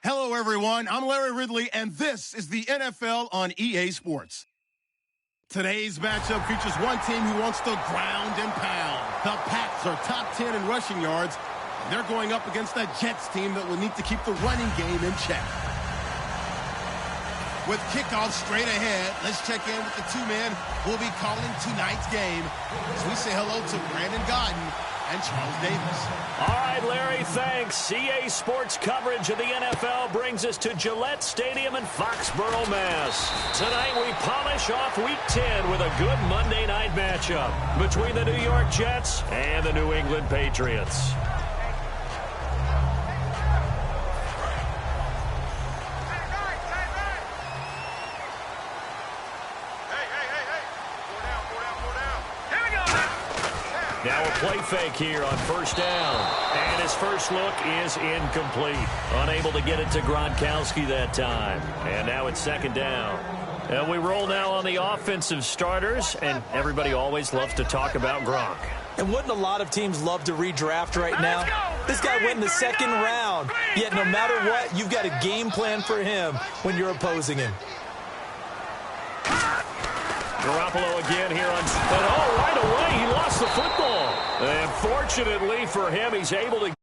Hello, everyone. I'm Larry Ridley, and this is the NFL on EA Sports. Today's matchup features one team who wants to ground and pound. The Pats are top 10 in rushing yards, and they're going up against a Jets team that will need to keep the running game in check. With kickoff straight ahead, let's check in with the two men who will be calling tonight's game as we say hello to Brandon Godden and Charles Davis. All right, Larry, thanks. EA Sports coverage of the NFL brings us to Gillette Stadium in Foxborough, Mass. Tonight we polish off Week 10 with a good Monday night matchup between the New York Jets and the New England Patriots. Now a play fake here on first down. And his first look is incomplete. Unable to get it to Gronkowski that time. And now it's second down. And we roll now on the offensive starters. And everybody always loves to talk about Gronk. And wouldn't a lot of teams love to redraft right now? This guy went in the second round. Yet no matter what, you've got a game plan for him when you're opposing him. Garoppolo again here on... And oh, right away, he lost the football. And fortunately for him, he's able to...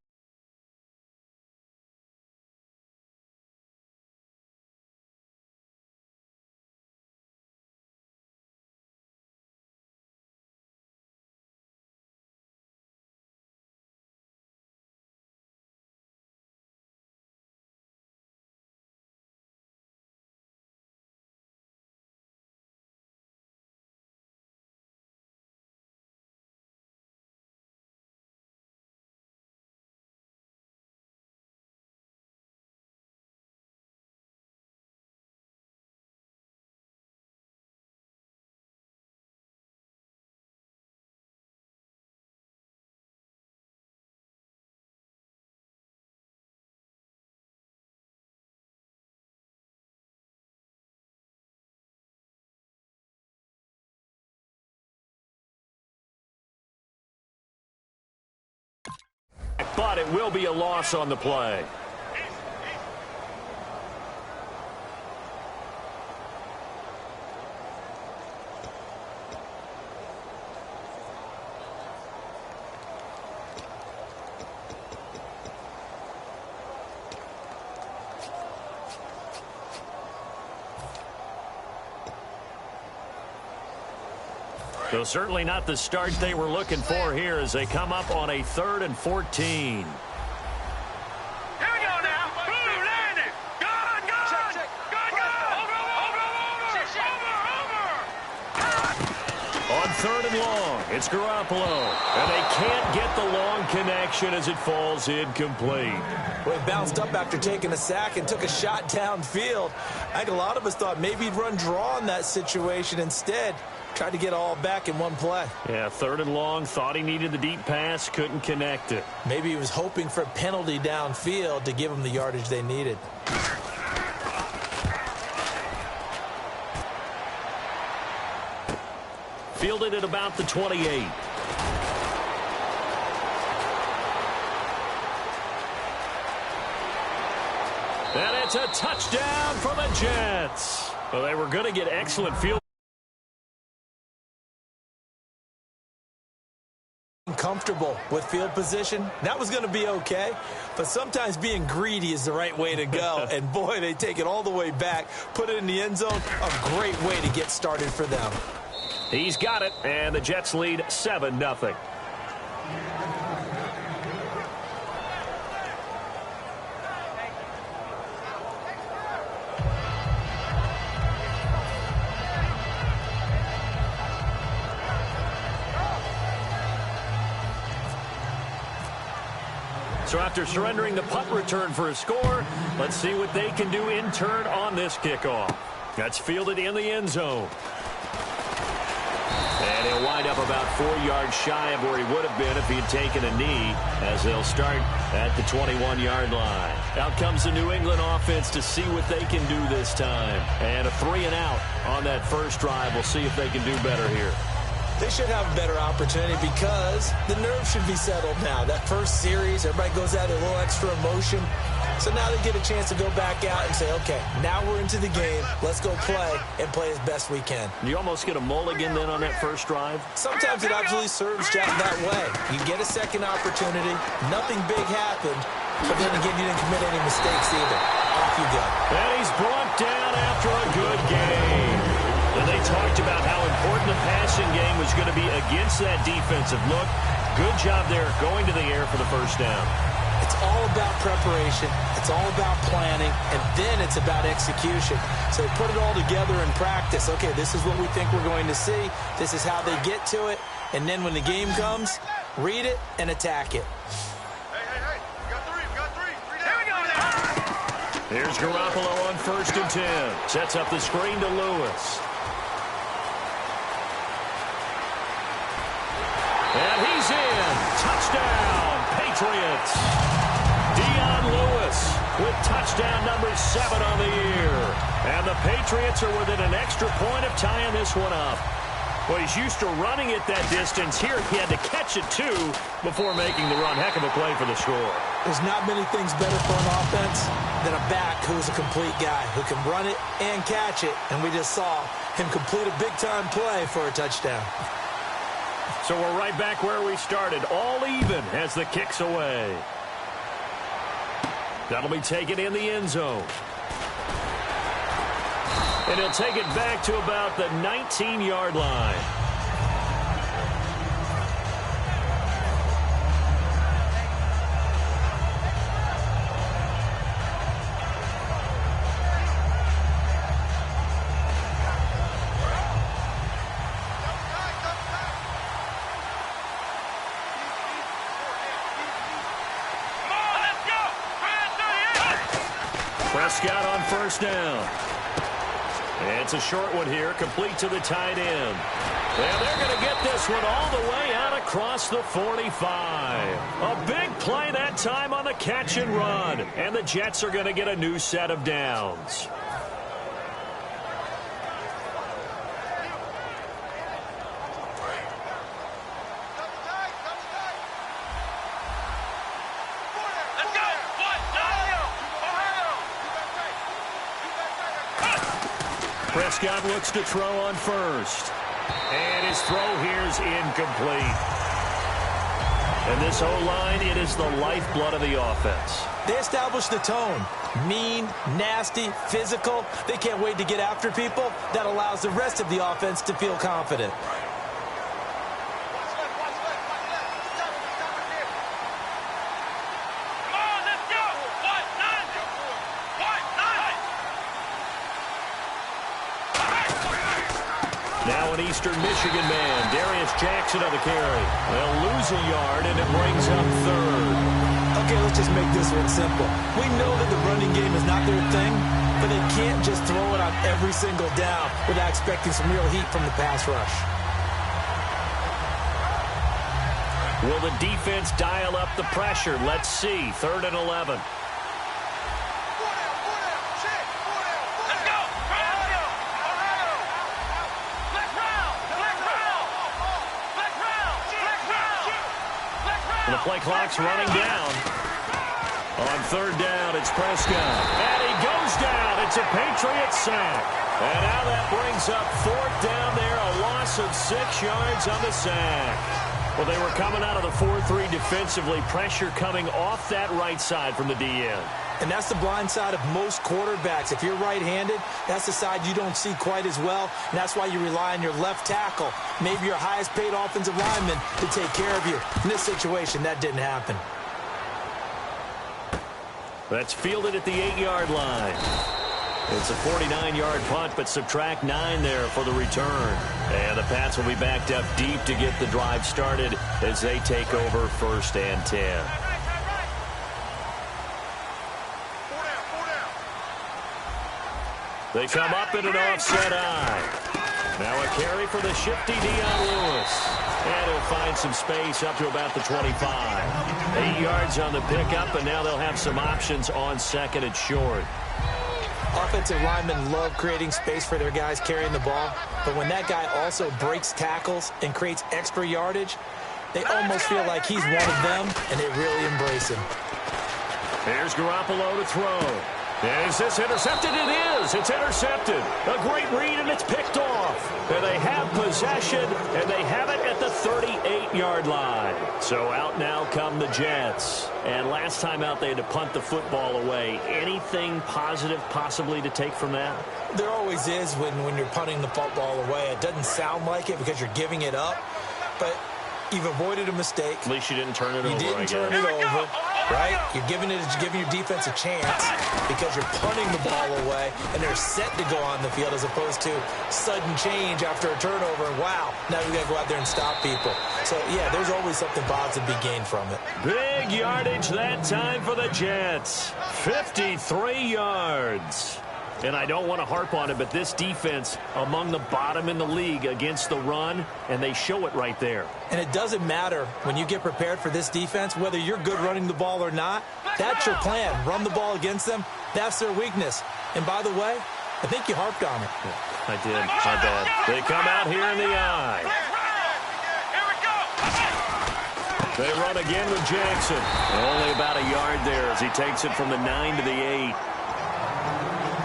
But it will be a loss on the play. So certainly not the start they were looking for here as they come up on a 3rd and 14. On 3rd and long, it's Garoppolo. And they can't get the long connection as it falls incomplete. Well, he bounced up after taking a sack and took a shot downfield. I think a lot of us thought maybe he'd run draw in that situation instead. Tried to get all back in one play. Yeah, 3rd and long, thought he needed the deep pass, couldn't connect it. Maybe he was hoping for a penalty downfield to give him the yardage they needed. Fielded at about the 28. And it's a touchdown for the Jets. Well, they were going to get excellent field. Comfortable with field position, that was going to be okay, but sometimes being greedy is the right way to go. And boy, they take it all the way back, put it in the end zone. A great way to get started for them. He's got it, and the Jets lead 7-0. So after surrendering the punt return for a score, let's see what they can do in turn on this kickoff. That's fielded in the end zone. And he'll wind up about 4 yards shy of where he would have been if he had taken a knee, as they'll start at the 21-yard line. Out comes the New England offense to see what they can do this time. And a 3-and-out on that first drive. We'll see if they can do better here. They should have a better opportunity because the nerves should be settled now. That first series, everybody goes out a little extra emotion. So now they get a chance to go back out and say, okay, now we're into the game. Let's go play and play as best we can. You almost get a mulligan then on that first drive? Sometimes it absolutely serves that way. You get a second opportunity. Nothing big happened. But then again, you didn't commit any mistakes either. Off you go. And he's brought down after a good game. And they talked about how important the passing game was going to be against that defensive look. Good job there going to the air for the first down. It's all about preparation. It's all about planning. And then it's about execution. So they put it all together in practice. Okay, this is what we think we're going to see. This is how they get to it. And then when the game comes, read it and attack it. Hey. We got three. Here we go now. Here's Garoppolo on 1st and 10. Sets up the screen to Lewis. And he's in. Touchdown, Patriots. Dion Lewis with touchdown number 7 on the year. And the Patriots are within an extra point of tying this one up. Well, he's used to running it that distance. Here he had to catch it, too, before making the run. Heck of a play for the score. There's not many things better for an offense than a back who's a complete guy who can run it and catch it. And we just saw him complete a big-time play for a touchdown. So we're right back where we started, all even as the kick's away. That'll be taken in the end zone. And he'll take it back to about the 19-yard line. Prescott on 1st down. It's a short one here, complete to the tight end. And they're going to get this one all the way out across the 45. A big play that time on the catch and run. And the Jets are going to get a new set of downs. Prescott looks to throw on 1st. And his throw here is incomplete. And this O-line, it is the lifeblood of the offense. They establish the tone. Mean, nasty, physical. They can't wait to get after people. That allows the rest of the offense to feel confident. Now an Eastern Michigan man, Darius Jackson on the carry. They'll lose a yard, and it brings up 3rd. Okay, let's just make this one simple. We know that the running game is not their thing, but they can't just throw it on every single down without expecting some real heat from the pass rush. Will the defense dial up the pressure? Let's see. 3rd and 11. The play clock's running down. On 3rd down, it's Prescott. And he goes down. It's a Patriot sack. And now that brings up 4th down there, a loss of 6 yards on the sack. Well, they were coming out of the 4-3 defensively. Pressure coming off that right side from the DN. And that's the blind side of most quarterbacks. If you're right-handed, that's the side you don't see quite as well. And that's why you rely on your left tackle, maybe your highest-paid offensive lineman, to take care of you. In this situation, that didn't happen. That's fielded at the 8-yard line. It's a 49-yard punt, but subtract 9 there for the return. And the Pats will be backed up deep to get the drive started as they take over 1st and 10. They come up in an offset eye. Now a carry for the shifty Dion Lewis. And he'll find some space up to about the 25. 8 yards on the pickup, and now they'll have some options on 2nd and short. Offensive linemen love creating space for their guys carrying the ball, but when that guy also breaks tackles and creates extra yardage, they almost feel like he's one of them, and they really embrace him. Here's Garoppolo to throw. Is this intercepted? It is. It's intercepted. A great read, and it's picked off. And they have possession, and they have it at the 38-yard line. So out now come the Jets. And last time out, they had to punt the football away. Anything positive possibly to take from that? There always is when you're punting the football away. It doesn't sound like it because you're giving it up, but you've avoided a mistake. At least you didn't turn it over, You didn't turn it over, right? You're giving your defense a chance because you're punting the ball away, and they're set to go on the field as opposed to sudden change after a turnover. And wow, now we got to go out there and stop people. So, yeah, there's always something positive to be gained from it. Big yardage that time for the Jets. 53 yards. And I don't want to harp on it, but this defense among the bottom in the league against the run, and they show it right there. And it doesn't matter when you get prepared for this defense, whether you're good running the ball or not. That's your plan. Run the ball against them. That's their weakness. And by the way, I think you harped on it. Yeah, I did. My bad. They come out here in the eye. They run again with Jackson. Only about a yard there as he takes it from the 9 to the 8.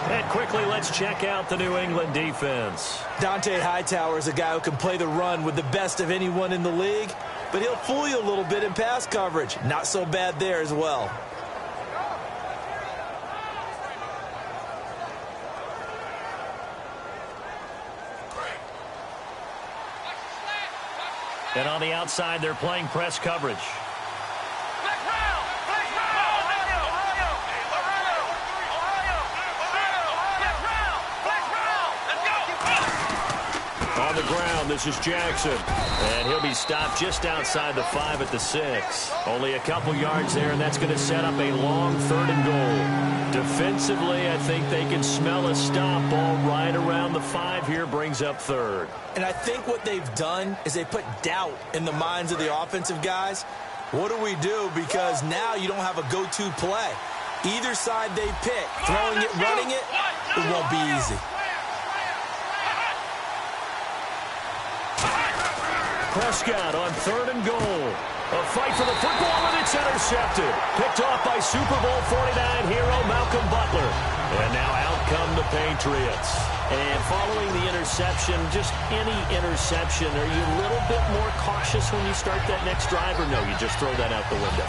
And quickly, let's check out the New England defense. Dante Hightower is a guy who can play the run with the best of anyone in the league, but he'll fool you a little bit in pass coverage. Not so bad there as well. And on the outside, they're playing press coverage. On the ground, this is Jackson. And he'll be stopped just outside the 5 at the 6. Only a couple yards there, and that's going to set up a long 3rd and goal. Defensively, I think they can smell a stop ball right around the 5 here, brings up 3rd. And I think what they've done is they put doubt in the minds of the offensive guys. What do we do? Because now you don't have a go-to play. Either side they pick, throwing it, running it, it won't be easy. Prescott on 3rd and goal. A fight for the football, and it's intercepted. Picked off by Super Bowl 49 hero Malcolm Butler. And now out come the Patriots. And following the interception, just any interception, are you a little bit more cautious when you start that next drive, or no, you just throw that out the window?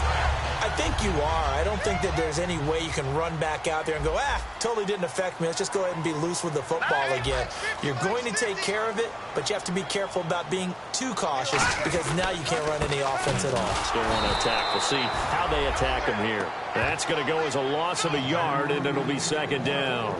I think you are. I don't think that there's any way you can run back out there and go, totally didn't affect me. Let's just go ahead and be loose with the football again. You're going to take care of it, but you have to be careful about being too cautious because now you can't run any offense at all. Still want to attack. We'll see how they attack him here. That's going to go as a loss of a yard, and it'll be 2nd down.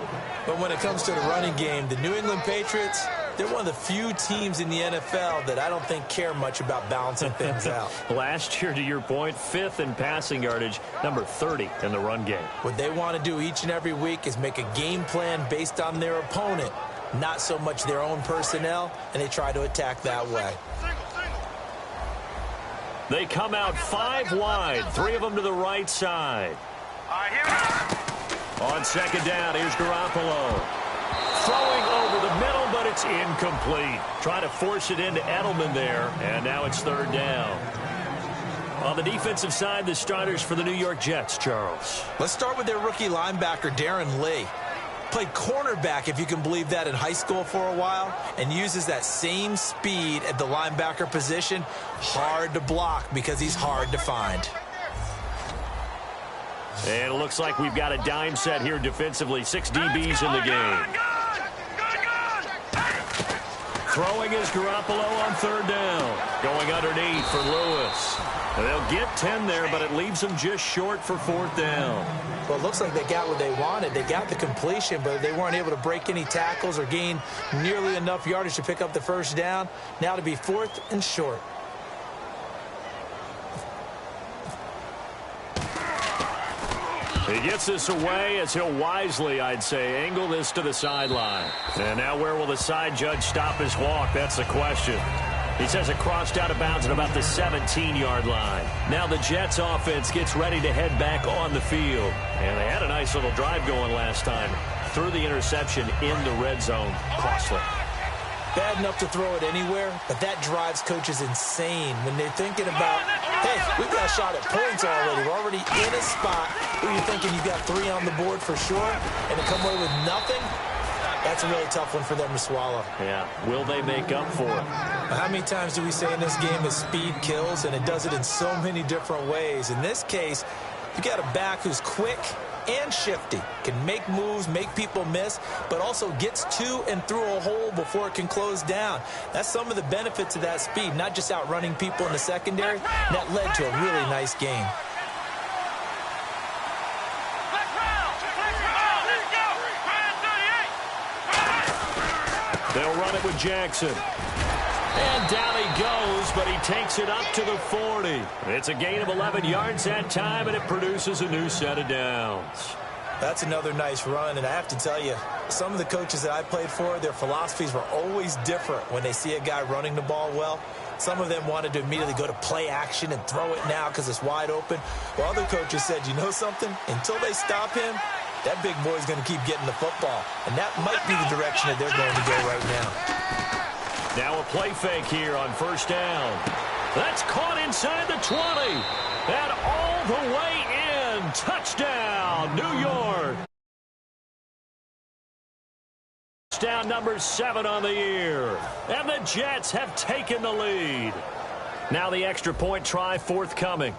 But when it comes to the running game, the New England Patriots, they're one of the few teams in the NFL that I don't think care much about balancing things out. Last year, to your point, 5th in passing yardage, number 30 in the run game. What they want to do each and every week is make a game plan based on their opponent, not so much their own personnel, and they try to attack that way. They come out 5 wide, 3 of them to the right side. On 2nd down, here's Garoppolo. Throwing over the middle, but it's incomplete. Trying to force it into Edelman there, and now it's 3rd down. On the defensive side, the starters for the New York Jets, Charles. Let's start with their rookie linebacker, Darren Lee. Played cornerback, if you can believe that, in high school for a while, and uses that same speed at the linebacker position. Hard to block because he's hard to find. And it looks like we've got a dime set here defensively. 6 DBs in the game. Throwing is Garoppolo on 3rd down. Going underneath for Lewis. They'll get 10 there, but it leaves them just short for 4th down. Well, it looks like they got what they wanted. They got the completion, but they weren't able to break any tackles or gain nearly enough yardage to pick up the 1st down. Now to be 4th and short. He gets this away as he'll wisely, I'd say, angle this to the sideline. And now where will the side judge stop his walk? That's the question. He says it crossed out of bounds at about the 17-yard line. Now the Jets offense gets ready to head back on the field. And they had a nice little drive going last time. Threw the interception in the red zone. Costly. bad enough to throw it anywhere, but that drives coaches insane when they're thinking about, hey, we've got a shot at points already. We're already in a spot where you're thinking you've got 3 on the board for sure, and to come away with nothing, that's a really tough one for them to swallow. Yeah, will they make up for it? How many times do we say in this game that speed kills, and it does it in so many different ways? In this case, you got a back who's quick and shifty, can make moves, make people miss, but also gets to and through a hole before it can close down. That's some of the benefits of that speed, not just outrunning people in the secondary. And that led to a really nice game. They'll run it with Jackson. And down he goes, but he takes it up to the 40. It's a gain of 11 yards that time, and it produces a new set of downs. That's another nice run, and I have to tell you, some of the coaches that I played for, their philosophies were always different when they see a guy running the ball well. Some of them wanted to immediately go to play action and throw it now because it's wide open. While other coaches said, you know something? Until they stop him, that big boy's going to keep getting the football. And that might be the direction that they're going to go right now. Now a play fake here on first down. That's caught inside the 20. And all the way in. Touchdown, New York. Touchdown number 7 on the year. And the Jets have taken the lead. Now the extra point try forthcoming.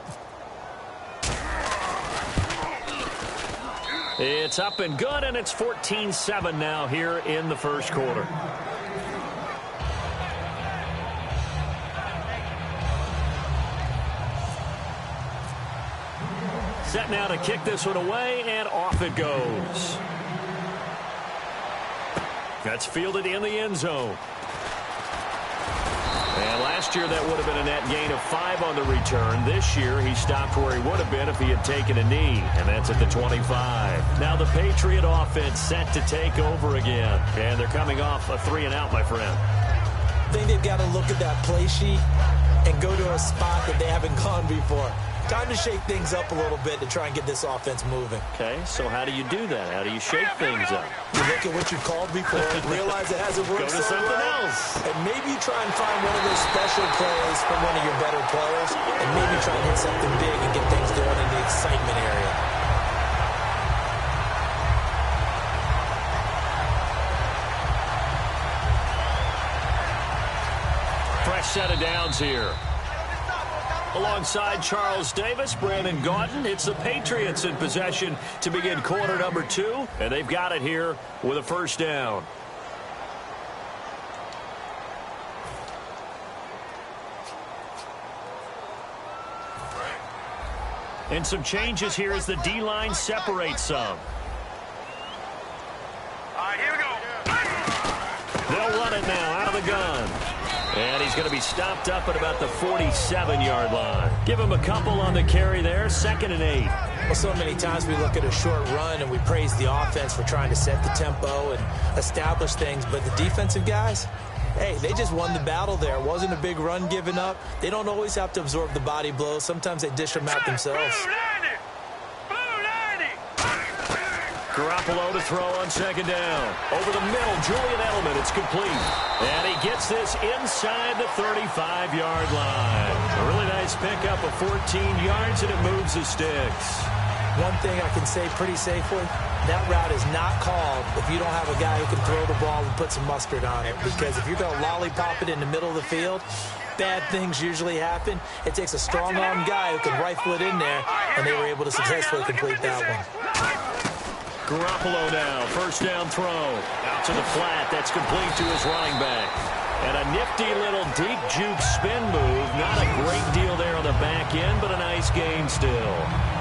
It's up and good, and it's 14-7 now here in the first quarter. Set now to kick this one away, and off it goes. That's fielded in the end zone. And last year that would have been a net gain of 5 on the return. This year he stopped where he would have been if he had taken a knee, and that's at the 25. Now the Patriot offense set to take over again, and they're coming off a 3-and-out, my friend. I think they've got to look at that play sheet and go to a spot that they haven't gone before. Time to shake things up a little bit to try and get this offense moving. Okay, so how do you do that? How do you shake things up? You look at what you called before, realize it hasn't worked Go to something else. and maybe try and find one of those special plays from one of your better players, and maybe try and hit something big and get things going in the excitement area. Fresh set of downs here. Alongside Charles Davis, Brandon Gaudin, it's the Patriots in possession to begin quarter number 2, and they've got it here with a first down. And some changes here as the D-line separates some. All right, here we go. They'll run it now out of the gun. And he's going to be stopped up at about the 47-yard line. Give him a couple on the carry there, 2nd and 8. Well, so many times we look at a short run and we praise the offense for trying to set the tempo and establish things, but the defensive guys, hey, they just won the battle there. It wasn't a big run given up. They don't always have to absorb the body blows. Sometimes they dish them out themselves. Garoppolo to throw on 2nd down. Over the middle, Julian Edelman, it's complete. And he gets this inside the 35-yard line. A really nice pickup of 14 yards, and it moves the sticks. One thing I can say pretty safely, that route is not called if you don't have a guy who can throw the ball and put some mustard on it. Because if you're going to lollipop it in the middle of the field, bad things usually happen. It takes a strong-armed guy who can rifle it in there, and they were able to successfully complete that one. Garoppolo now, first down throw. Out to the flat, that's complete to his running back. And a nifty little deep juke spin move. Not a great deal there on the back end, but a nice gain still.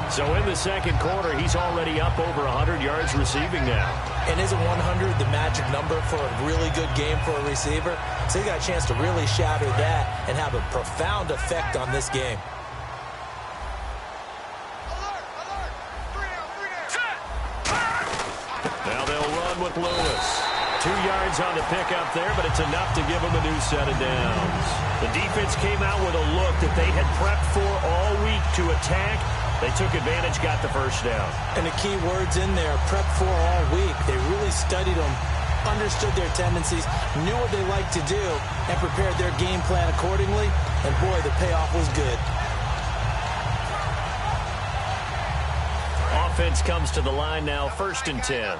So in the second quarter, he's already up over 100 yards receiving now. And isn't 100 the magic number for a really good game for a receiver? So he got a chance to really shatter that and have a profound effect on this game. Now they'll run with Lewis. 2 yards on the pickup there, but it's enough to give them a new set of downs. The defense came out with a look that they had prepped for all week to attack. They took advantage, got the first down. And the key words in there, prep for all week. They really studied them understood their tendencies, knew what they liked to do, and prepared their game plan accordingly. And boy, the payoff was good. Offense comes to the line now, 1st and 10.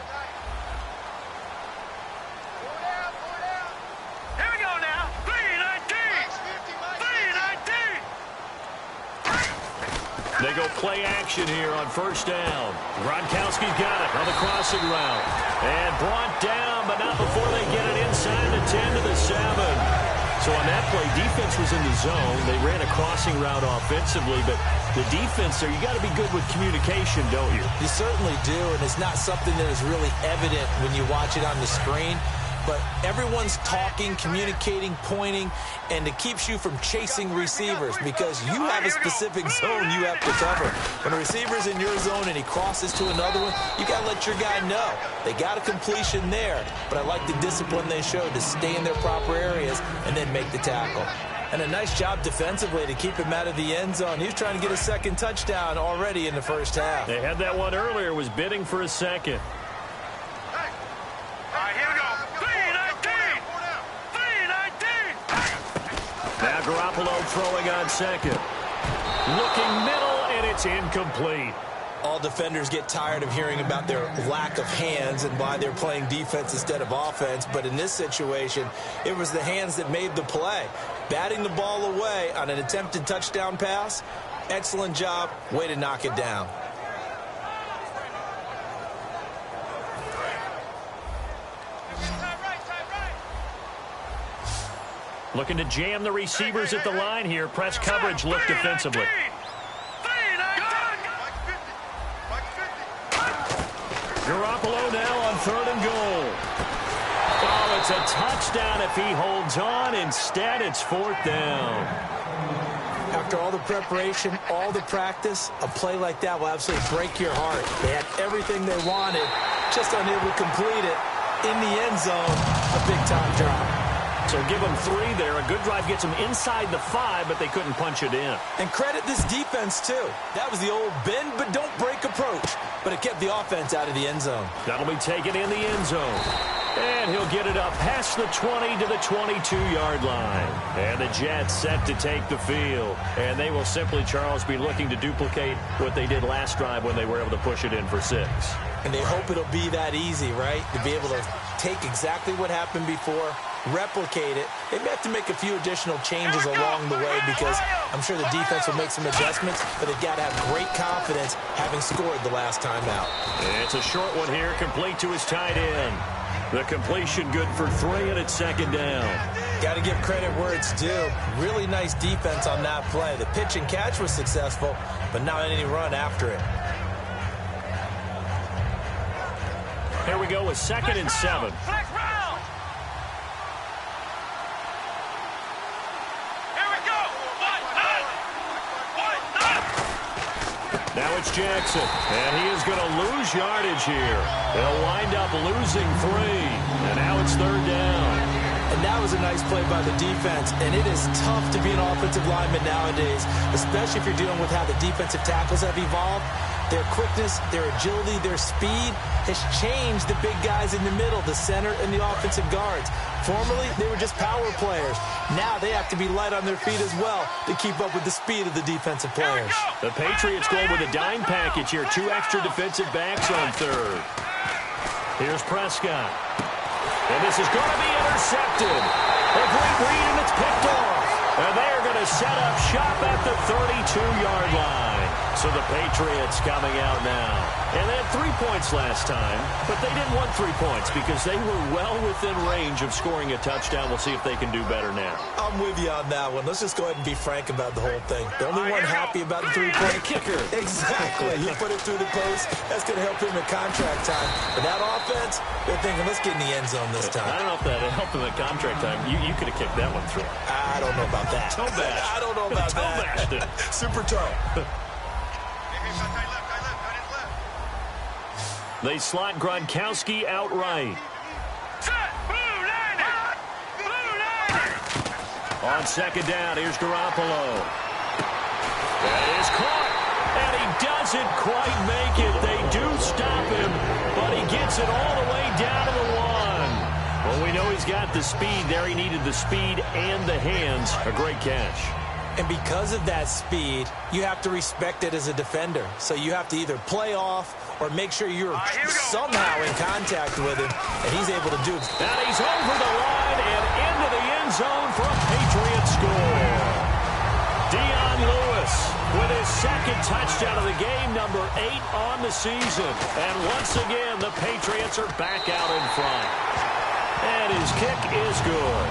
They go play action here on 1st down. Gronkowski's got it on the crossing route. And brought down, but not before they get it inside the 10 to the 7. So on that play, defense was in the zone. They ran a crossing route offensively, but the defense there, you got to be good with communication, don't you? You certainly do, and it's not something that is really evident when you watch it on the screen. But everyone's talking, communicating, pointing, and it keeps you from chasing receivers because you have a specific zone you have to cover. When a receiver's in your zone and he crosses to another one, you got to let your guy know. They got a completion there, but I like the discipline they showed to stay in their proper areas and then make the tackle. And a nice job defensively to keep him out of the end zone. He was trying to get a second touchdown already in the first half. They had that one earlier, was bidding for a second. Now Garoppolo throwing on second. Looking middle, and it's incomplete. All defenders get tired of hearing about their lack of hands and why they're playing defense instead of offense. But in this situation, it was the hands that made the play. Batting the ball away on an attempted touchdown pass. Excellent job. Way to knock it down. Looking to jam the receivers at the line here. Press coverage look defensively. Garoppolo now on 3rd and goal. Oh, it's a touchdown if he holds on. Instead, it's 4th down. After all the preparation, all the practice, a play like that will absolutely break your heart. They had everything they wanted, just unable to complete it. In the end zone, a big-time drop. So give them 3 there. A good drive gets them inside the 5, but they couldn't punch it in. And credit this defense, too. That was the old bend but don't break approach. But it kept the offense out of the end zone. That'll be taken in the end zone. And he'll get it up past the 20 to the 22-yard line. And the Jets set to take the field. And they will simply, Charles, be looking to duplicate what they did last drive when they were able to push it in for 6. And they hope it'll be that easy, right? To be able to take exactly what happened before, replicate it. They may have to make a few additional changes along the way because I'm sure the defense will make some adjustments, but they've got to have great confidence having scored the last time out. It's a short one here, complete to his tight end. The completion good for 3, and it's 2nd down. Got to give credit where it's due. Really nice defense on that play. The pitch and catch was successful, but not any run after it. Here we go with 2nd and 7. Now it's Jackson, and he is going to lose yardage here. They'll wind up losing 3, and now it's 3rd down. And that was a nice play by the defense, and it is tough to be an offensive lineman nowadays, especially if you're dealing with how the defensive tackles have evolved. Their quickness, their agility, their speed has changed the big guys in the middle, the center, and the offensive guards. Formerly, they were just power players. Now they have to be light on their feet as well to keep up with the speed of the defensive players. The Patriots go with a dime package here. 2 extra defensive backs on 3rd. Here's Prescott. And this is going to be intercepted. A great read, and it's picked off. And they're going to set up shop at the 32-yard line. So the Patriots coming out now. And they had 3 points last time, but they didn't want 3 points because they were well within range of scoring a touchdown. We'll see if they can do better now. I'm with you on that one. Let's just go ahead and be frank about the whole thing. The only one happy about the 3-point kicker. Exactly. You put it through the post. That's going to help him at contract time. But that offense, they're thinking, let's get in the end zone this time. I don't know if that helped him at contract time. You could have kicked that one through. I don't know about that. Toe bash. I don't know about that. Bashed it. Super toe. They slot Gronkowski outright. On 2nd down, here's Garoppolo. That is caught, and he doesn't quite make it. They do stop him, but he gets it all the way down to the 1. Well, we know he's got the speed there. He needed the speed and the hands. A great catch. And because of that speed, you have to respect it as a defender. So you have to either play off or make sure you're somehow in contact with him, and he's able to do it. And he's over the line and into the end zone for a Patriot score. Dion Lewis with his second touchdown of the game, number 8 on the season. And once again, the Patriots are back out in front. And his kick is good.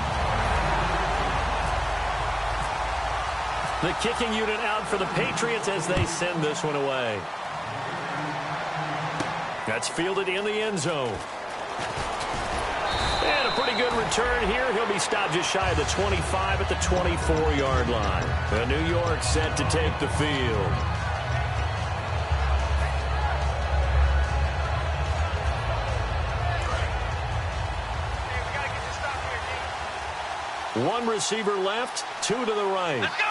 The kicking unit out for the Patriots as they send this one away. That's fielded in the end zone. And a pretty good return here. He'll be stopped just shy of the 25 at the 24-yard line. And New York set to take the field. One receiver left, 2 to the right. Let's go!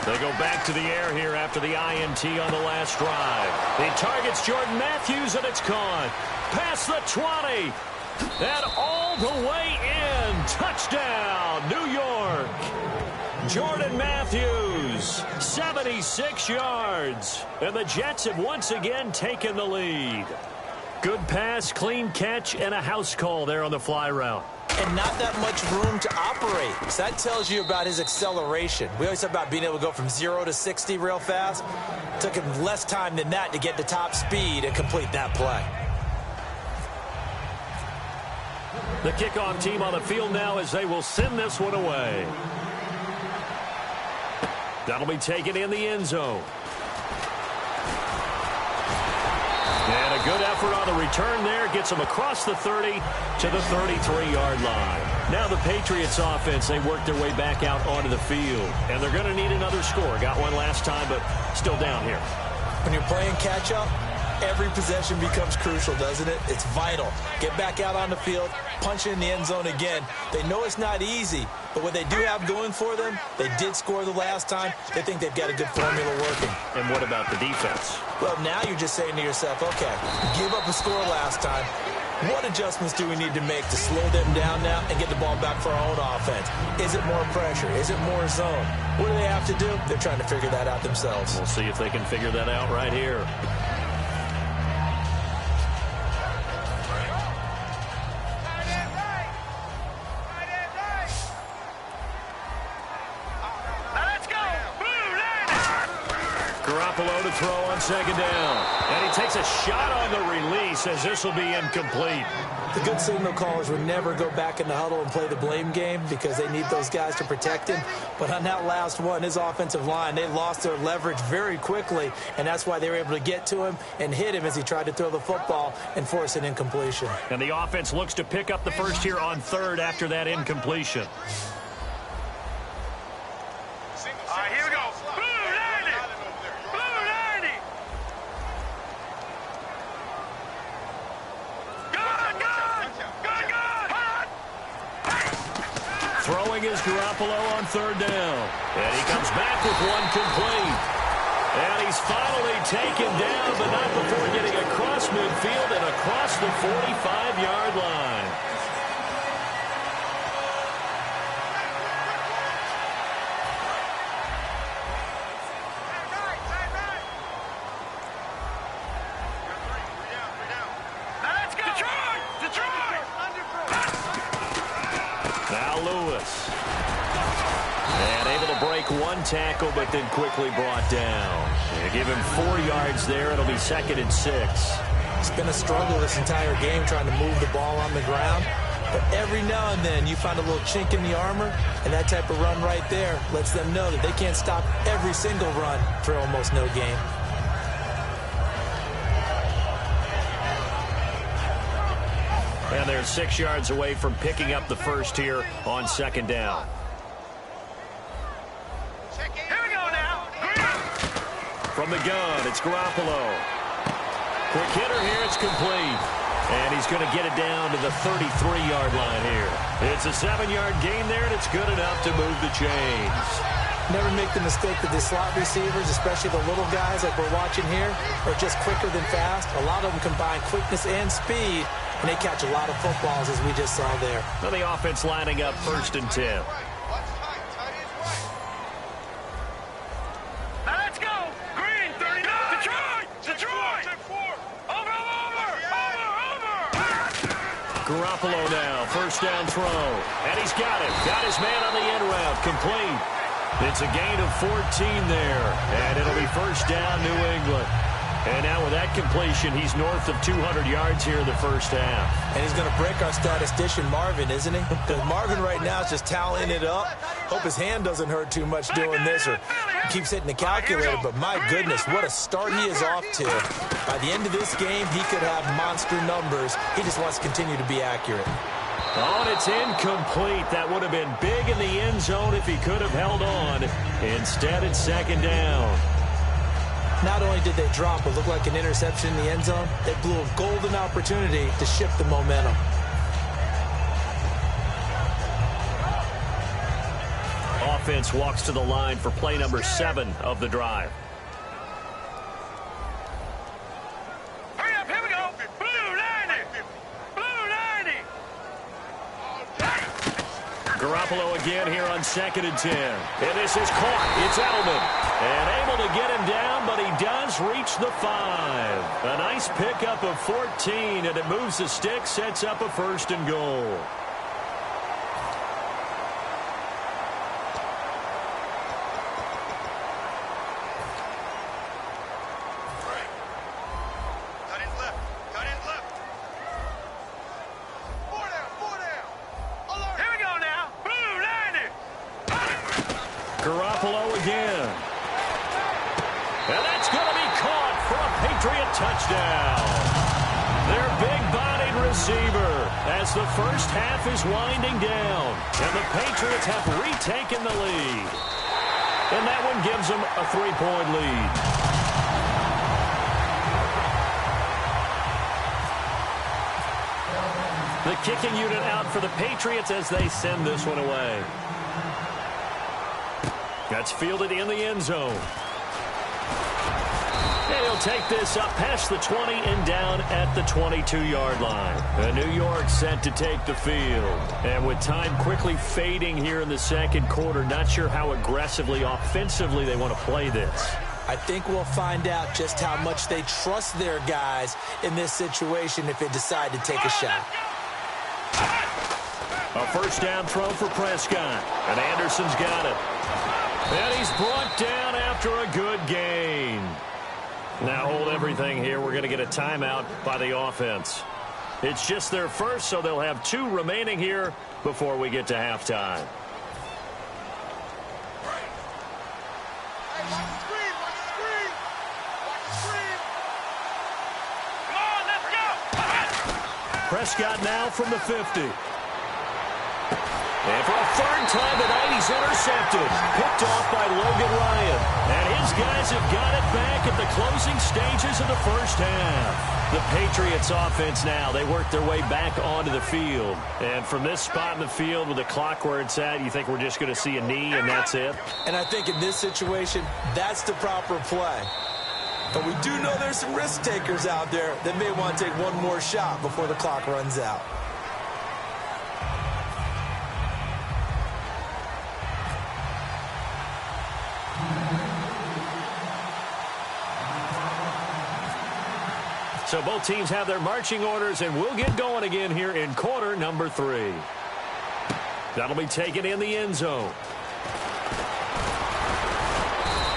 They go back to the air here after the INT on the last drive. He targets Jordan Matthews, and it's caught. Past the 20. And all the way in. Touchdown, New York. Jordan Matthews, 76 yards. And the Jets have once again taken the lead. Good pass, clean catch, and a house call there on the fly route. And not that much room to operate. So that tells you about his acceleration. We always talk about being able to go from 0 to 60 real fast. It took him less time than that to get to top speed and complete that play. The kickoff team on the field now as they will send this one away. That'll be taken in the end zone. And a good effort on the return there. Gets them across the 30 to the 33-yard line. Now the Patriots offense, they work their way back out onto the field. And they're going to need another score. Got one last time, but still down here. When you're playing catch-up, every possession becomes crucial, doesn't it? It's vital. Get back out on the field, punch it in the end zone again. They know it's not easy, but what they do have going for them, they did score the last time. They think they've got a good formula working. And what about the defense? Well, now you're just saying to yourself, okay, give up a score last time. What adjustments do we need to make to slow them down now and get the ball back for our own offense? Is it more pressure? Is it more zone? What do they have to do? They're trying to figure that out themselves. We'll see if they can figure that out right here. Garoppolo to throw on second down. And he takes a shot on the release as this will be incomplete. The good signal callers would never go back in the huddle and play the blame game because they need those guys to protect him. But on that last one, his offensive line, they lost their leverage very quickly, and that's why they were able to get to him and hit him as he tried to throw the football and force an incompletion. And the offense looks to pick up the first here on third after that incompletion. All right, here we go. Blue 90. Blue 90. Good. Throwing is Garoppolo on third down. And he comes back with one complete. And he's finally taken down, but not before getting across midfield and across the 45-yard line. One tackle, but then quickly brought down. They give him 4 yards there. It'll be 2nd and 6. It's been a struggle this entire game trying to move the ball on the ground. But every now and then you find a little chink in the armor, and that type of run right there lets them know that they can't stop every single run for almost no gain. And they're 6 yards away from picking up the first here on second down. From the gun, it's Garoppolo. Quick hitter here, it's complete. And he's going to get it down to the 33-yard line here. It's a 7-yard gain there, and it's good enough to move the chains. Never make the mistake that the slot receivers, especially the little guys like we're watching here, are just quicker than fast. A lot of them combine quickness and speed, and they catch a lot of footballs, as we just saw there. Well, the offense lining up 1st and 10. Garoppolo now, 1st down throw. And he's got it. Got his man on the end route. Complete. It's a gain of 14 there. And it'll be 1st down, New England. And now with that completion, he's north of 200 yards here in the 1st half. And he's going to break our statistician, Marvin, isn't he? Because Marvin right now is just tallying it up. Hope his hand doesn't hurt too much doing this, or he keeps hitting the calculator. But my goodness, what a start he is off to. By the end of this game, he could have monster numbers. He just wants to continue to be accurate. Oh, and it's incomplete. That would have been big in the end zone if he could have held on. Instead, it's 2nd down. Not only did they drop what looked like an interception in the end zone, they blew a golden opportunity to shift the momentum. Offense walks to the line for play number 7 of the drive. Hurry up, here we go. Blue 90. Blue 90. Garoppolo again here on 2nd and 10. And this is caught. It's Edelman. And able to get him down, but he does reach the 5. A nice pickup of 14, and it moves the stick, sets up a 1st and goal. Cut in left. Cut in left. 4 down. Alert. Here we go now. Blue 90. Garoppolo again. And that's going to be caught for a Patriot touchdown. Their big-bodied receiver as the 1st half is winding down. And the Patriots have retaken the lead. And that one gives them a 3-point lead. The kicking unit out for the Patriots as they send this one away. That's fielded in the end zone. And he'll take this up past the 20 and down at the 22-yard line. And New York set to take the field. And with time quickly fading here in the 2nd quarter, not sure how aggressively, offensively they want to play this. I think we'll find out just how much they trust their guys in this situation if they decide to take a shot. A 1st down throw for Prescott. And Anderson's got it. And he's brought down after a good gain. Now hold everything here. We're going to get a timeout by the offense. It's just their first, so they'll have 2 remaining here before we get to halftime. Hey, watch the screen. Watch the screen. Watch the screen. Come on, let's go. Prescott now from the 50. And for a 3rd time tonight, he's intercepted. Picked off by Logan Ryan. And his guys have got it back at the closing stages of the 1st half. The Patriots offense now, they work their way back onto the field. And from this spot in the field with the clock where it's at, you think we're just going to see a knee and that's it? And I think in this situation, that's the proper play. But we do know there's some risk takers out there that may want to take one more shot before the clock runs out. So both teams have their marching orders, and we'll get going again here in quarter number 3. That'll be taken in the end zone.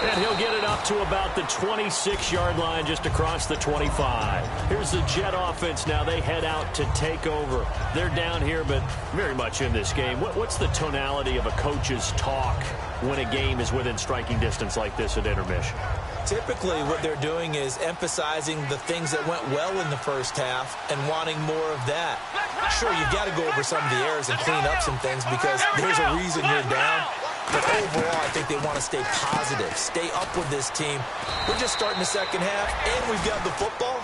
And he'll get it up to about the 26-yard line, just across the 25. Here's the Jet offense now. They head out to take over. They're down here, but very much in this game. What's the tonality of a coach's talk when a game is within striking distance like this at intermission? Typically, what they're doing is emphasizing the things that went well in the 1st half and wanting more of that. Sure, you've got to go over some of the errors and clean up some things because there's a reason you're down. But overall, I think they want to stay positive, stay up with this team. We're just starting the 2nd half, and we've got the football.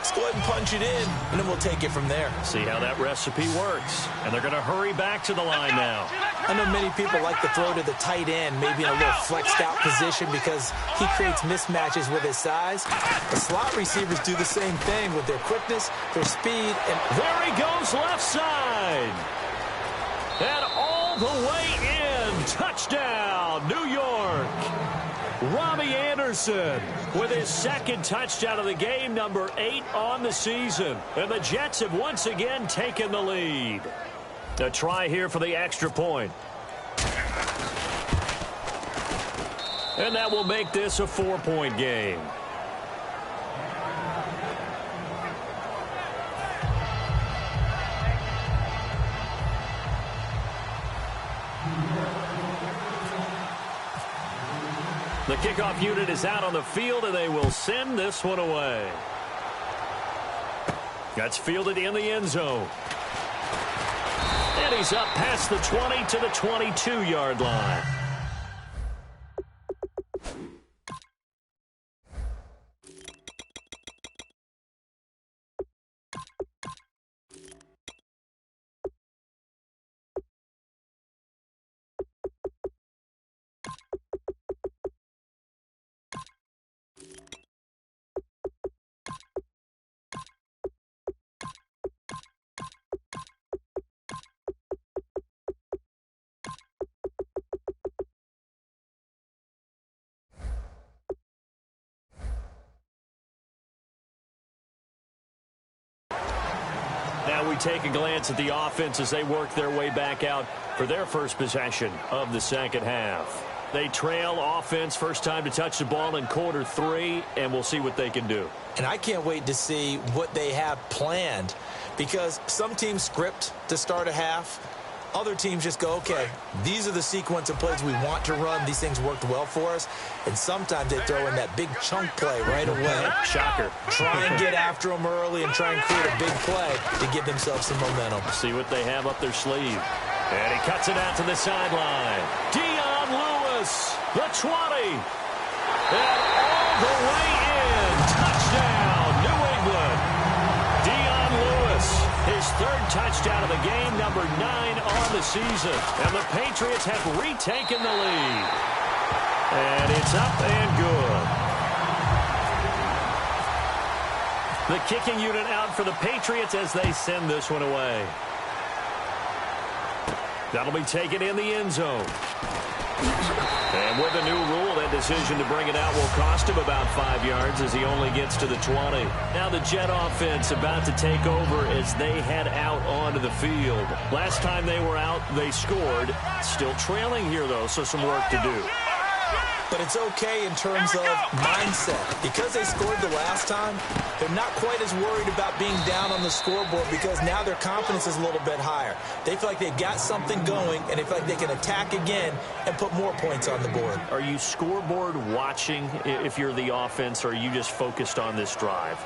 Let's go ahead and punch it in, and then we'll take it from there. See how that recipe works. And they're going to hurry back to the line now. I know many people like to throw to the tight end, maybe in a little flexed out position because he creates mismatches with his size. The slot receivers do the same thing with their quickness, their speed, and there he goes left side. And all the way in. Touchdown, New York. Robbie Anderson with his second touchdown of the game, number 8 on the season. And the Jets have once again taken the lead. A try here for the extra point. And that will make this a 4-point game. The kickoff unit is out on the field, and they will send this one away. That's fielded in the end zone. And he's up past the 20 to the 22-yard line. Now we take a glance at the offense as they work their way back out for their first possession of the second half. They trail offense first time to touch the ball in quarter 3, and we'll see what they can do. And I can't wait to see what they have planned because some teams script to start a half. Other teams just go, okay, these are the sequence of plays we want to run. These things worked well for us. And sometimes they throw in that big chunk play right away. Shocker. Try and get after them early and try and create a big play to give themselves some momentum. See what they have up their sleeve. And he cuts it out to the sideline. Dion Lewis, the 20. And all the way in. Touchdown, New England. Dion Lewis, his third touchdown of the game, number 9 on the season. And the Patriots have retaken the lead. And it's up and good. The kicking unit out for the Patriots as they send this one away. That'll be taken in the end zone. And with the new rule, that decision to bring it out will cost him about 5 yards as he only gets to the 20. Now the Jet offense about to take over as they head out onto the field. Last time they were out, they scored. Still trailing here, though, so some work to do. But it's okay in terms of mindset. Because they scored the last time, they're not quite as worried about being down on the scoreboard because now their confidence is a little bit higher. They feel like they've got something going, and they feel like they can attack again and put more points on the board. Are you scoreboard watching if you're the offense, or are you just focused on this drive?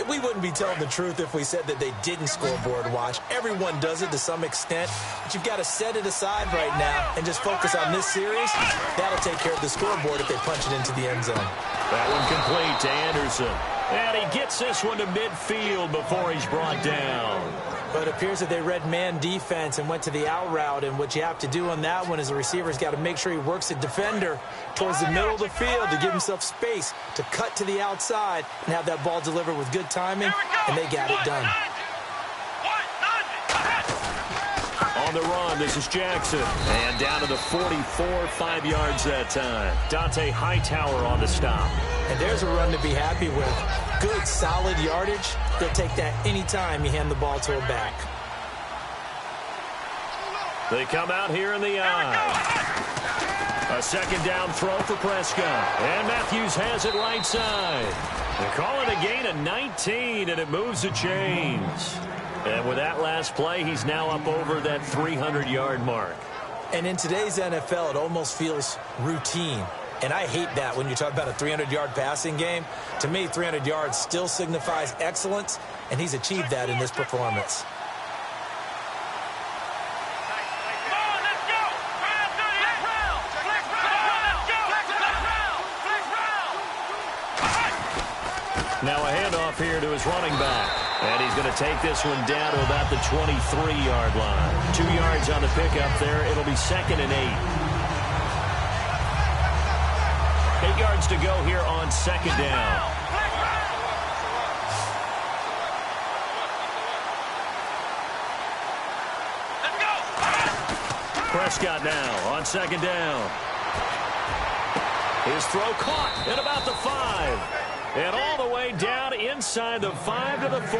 We wouldn't be telling the truth if we said that they didn't scoreboard watch. Everyone does it to some extent, but you've got to set it aside right now and just focus on this series. That'll take care of the scoreboard if they punch it into the end zone. That one complete to Anderson. And he gets this one to midfield before he's brought down. But it appears that they read man defense and went to the out route, and what you have to do on that one is the receiver's got to make sure he works the defender towards the middle of the field to give himself space to cut to the outside and have that ball delivered with good timing, and they got it done. On the run, this is Jackson. And down to the 44, 5 yards that time. Dante Hightower on the stop. And there's a run to be happy with. Good, solid yardage. They'll take that anytime you hand the ball to a back. They come out here in the eye. A second down throw for Prescott. And Matthews has it right side. They call it a gain of 19, and it moves the chains. And with that last play, he's now up over that 300-yard mark. And in today's NFL, it almost feels routine. And I hate that when you talk about a 300-yard passing game. To me, 300 yards still signifies excellence, and he's achieved that in this performance. Now a handoff here to his running back. And he's going to take this one down to about the 23-yard line. 2 yards on the pickup there. It'll be 2nd and 8. 8 yards to go here on 2nd down. Prescott now on 2nd down. His throw caught at about the 5. And all the way down inside the 5 to the 4.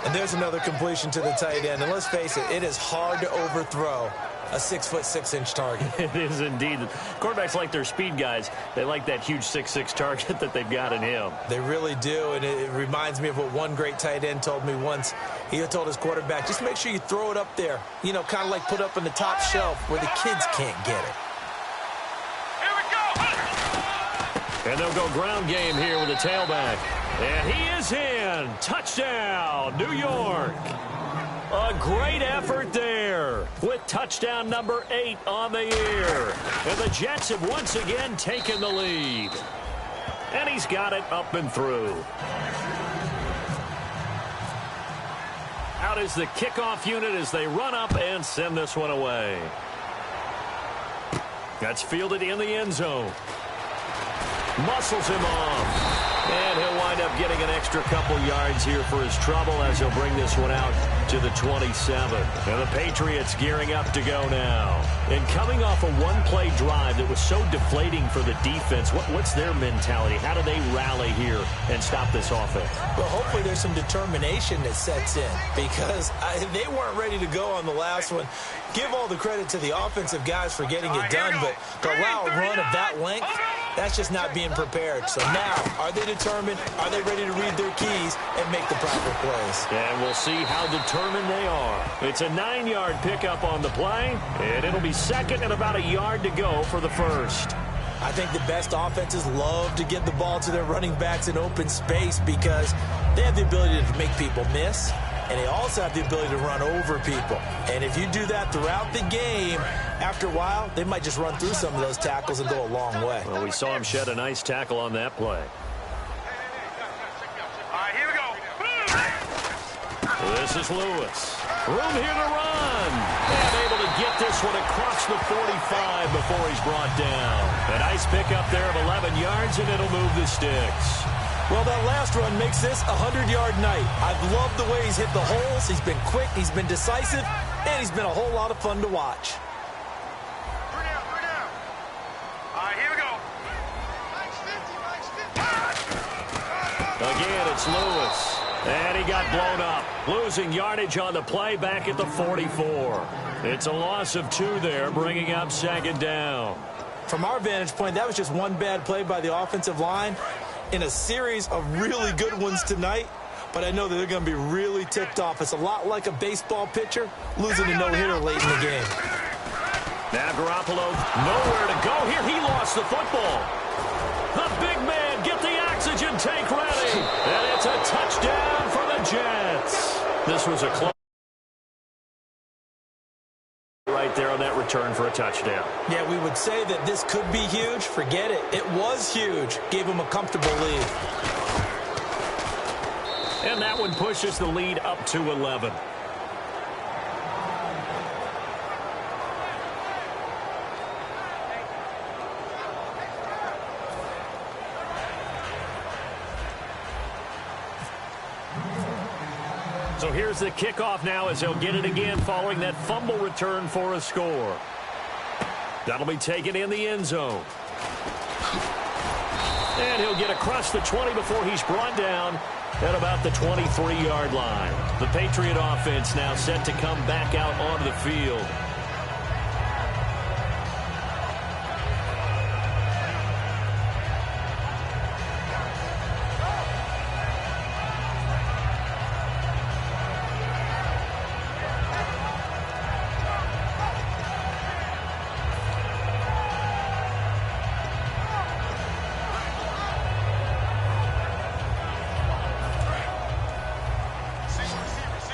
And there's another completion to the tight end. And let's face it, it is hard to overthrow a 6'6" target. It is indeed. Quarterbacks like their speed guys. They like that huge 6'6" target that they've got in him. They really do, and it reminds me of what one great tight end told me once. He told his quarterback, just make sure you throw it up there. You know, kind of like put up on the top shelf where the kids can't get it. And they'll go ground game here with a tailback. And he is in. Touchdown, New York. A great effort there with touchdown number 8 on the year. And the Jets have once again taken the lead. And he's got it up and through. Out is the kickoff unit as they run up and send this one away. That's fielded in the end zone. Muscles him off. And he'll wind up getting an extra couple yards here for his trouble as he'll bring this one out to the 27. And the Patriots gearing up to go now. And coming off a one-play drive that was so deflating for the defense, what's their mentality? How do they rally here and stop this offense? Well, hopefully there's some determination that sets in because they weren't ready to go on the last one. Give all the credit to the offensive guys for getting it done, but to allow a run of that length, that's just not being prepared. So now, are they determined? Are they ready to read their keys and make the proper plays? And we'll see how determined they are. It's a 9-yard pickup on the play, and it'll be 2nd and about a yard to go for the first. I think the best offenses love to get the ball to their running backs in open space because they have the ability to make people miss, and they also have the ability to run over people. And if you do that throughout the game, after a while, they might just run through some of those tackles and go a long way. Well, we saw him shed a nice tackle on that play. All right, here we go. This is Lewis. Room here to run. And able to get this one across the 45 before he's brought down. A nice pickup there of 11 yards, and it'll move the sticks. Well, that last run makes this a 100-yard night. I've loved the way he's hit the holes. He's been quick, he's been decisive, and he's been a whole lot of fun to watch. 3 down, 3 down. All right, here we go. Again, it's Lewis. And he got blown up. Losing yardage on the play back at the 44. It's a loss of 2 there, bringing up 2nd down. From our vantage point, that was just one bad play by the offensive line in a series of really good ones tonight. But I know that they're going to be really ticked off. It's a lot like a baseball pitcher losing a no-hitter late in the game. Now Garoppolo, nowhere to go here. He lost the football. The big man, get the oxygen tank ready. And it's a touchdown for the Jets. This was a close right there on that return for a touchdown. Yeah, we would say that this could be huge. Forget it. It was huge. Gave him a comfortable lead. And that one pushes the lead up to 11. So here's the kickoff now as he'll get it again following that fumble return for a score. That'll be taken in the end zone. And he'll get across the 20 before he's brought down at about the 23-yard line. The Patriot offense now set to come back out onto the field.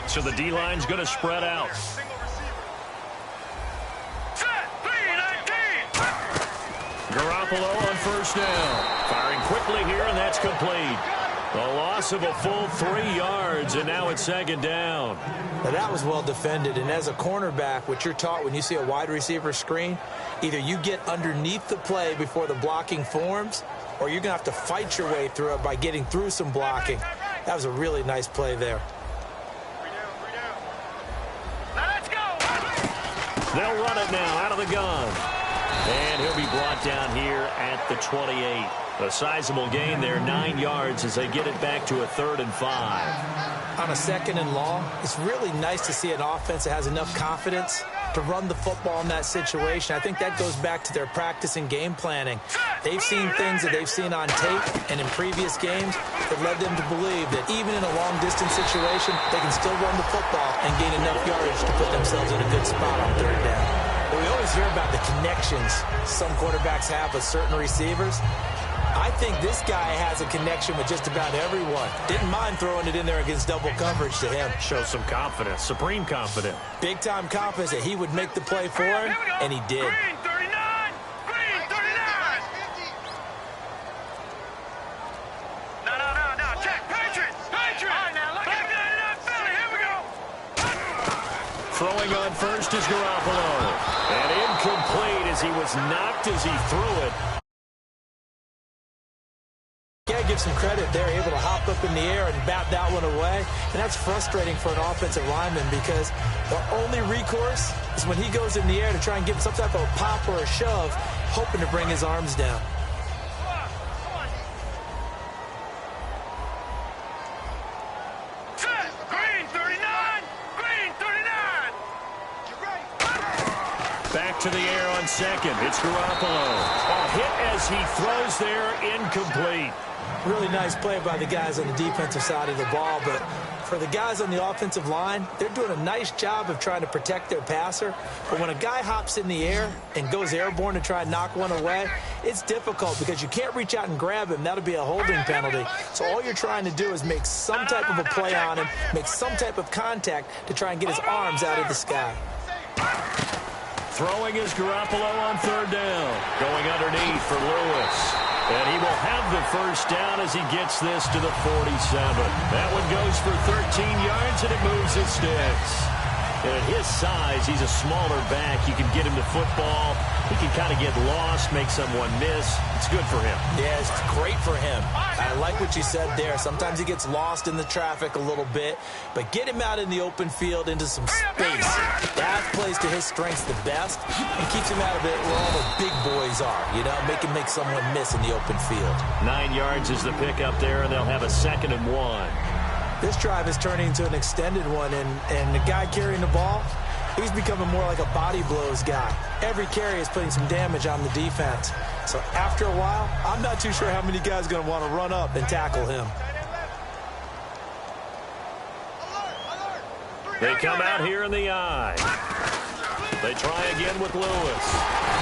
So the D-line's going to spread out. Garoppolo on first down. Firing quickly here, and that's complete. A loss of a full 3 yards, and now it's second down. Now that was well defended, and as a cornerback, what you're taught when you see a wide receiver screen, either you get underneath the play before the blocking forms, or you're going to have to fight your way through it by getting through some blocking. That was a really nice play there. Let's go. They'll run it now out of the gun. And he'll be brought down here at the 28. A sizable gain there, 9 yards as they get it back to a 3rd and 5. On a 2nd and long, it's really nice to see an offense that has enough confidence to run the football in that situation. I think that goes back to their practice and game planning. They've seen things that they've seen on tape and in previous games that led them to believe that even in a long-distance situation, they can still run the football and gain enough yardage to put themselves in a good spot on 3rd down. But we always hear about the connections some quarterbacks have with certain receivers. I think this guy has a connection with just about everyone. Didn't mind throwing it in there against double coverage to him. Shows some confidence, supreme confidence. Big-time confidence that he would make the play for him, and he did. Green 39. Green 39. No. Check. Patriot. All right, now look at that Philly. Here we go. Throwing on first is Garoppolo. And incomplete as he was knocked as he threw it. Yeah, give some credit. They're able to hop up in the air and bat that one away. And that's frustrating for an offensive lineman because the only recourse is when he goes in the air to try and get some type of a pop or a shove, hoping to bring his arms down. Green 39. Green 39. Back to the air on second. It's Garoppolo. A hit as he throws there, incomplete. Really nice play by the guys on the defensive side of the ball, but for the guys on the offensive line, they're doing a nice job of trying to protect their passer. But when a guy hops in the air and goes airborne to try and knock one away, it's difficult because you can't reach out and grab him. That'll be a holding penalty. So all you're trying to do is make some type of a play on him, make some type of contact to try and get his arms out of the sky. Throwing is Garoppolo on 3rd down. Going underneath for Lewis. And he will have the first down as he gets this to the 47. That one goes for 13 yards, and it moves his sticks. And at his size, he's a smaller back. You can get him to football. He can kind of get lost, make someone miss. It's good for him. Yeah, it's great for him. I like what you said there. Sometimes he gets lost in the traffic a little bit, but get him out in the open field into some space. That plays to his strengths the best and keeps him out of it where all the big boys are, you know, make someone miss in the open field. 9 yards is the pickup there, and they'll have a 2nd and 1. This drive is turning into an extended one, and the guy carrying the ball, he's becoming more like a body blows guy. Every carry is putting some damage on the defense. So after a while, I'm not too sure how many guys are going to want to run up and tackle him. They come out here in the I. They try again with Lewis.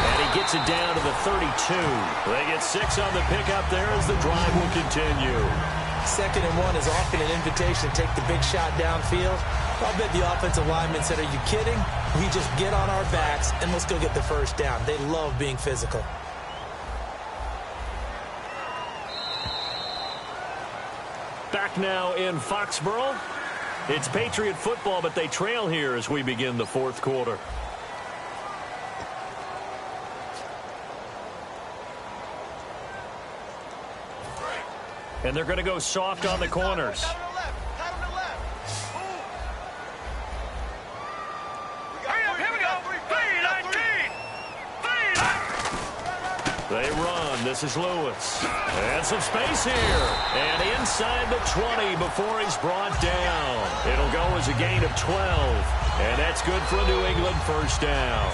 And he gets it down to the 32. They get 6 on the pickup there as the drive will continue. 2nd and 1 is often an invitation to take the big shot downfield. I'll bet the offensive lineman said, are you kidding? We just get on our backs and let's go get the first down. They love being physical. Back now in Foxborough. It's Patriot football, but they trail here as we begin the 4th quarter. And they're going to go soft on the corners. They run. This is Lewis. And some space here. And inside the 20 before he's brought down. It'll go as a gain of 12. And that's good for a New England first down.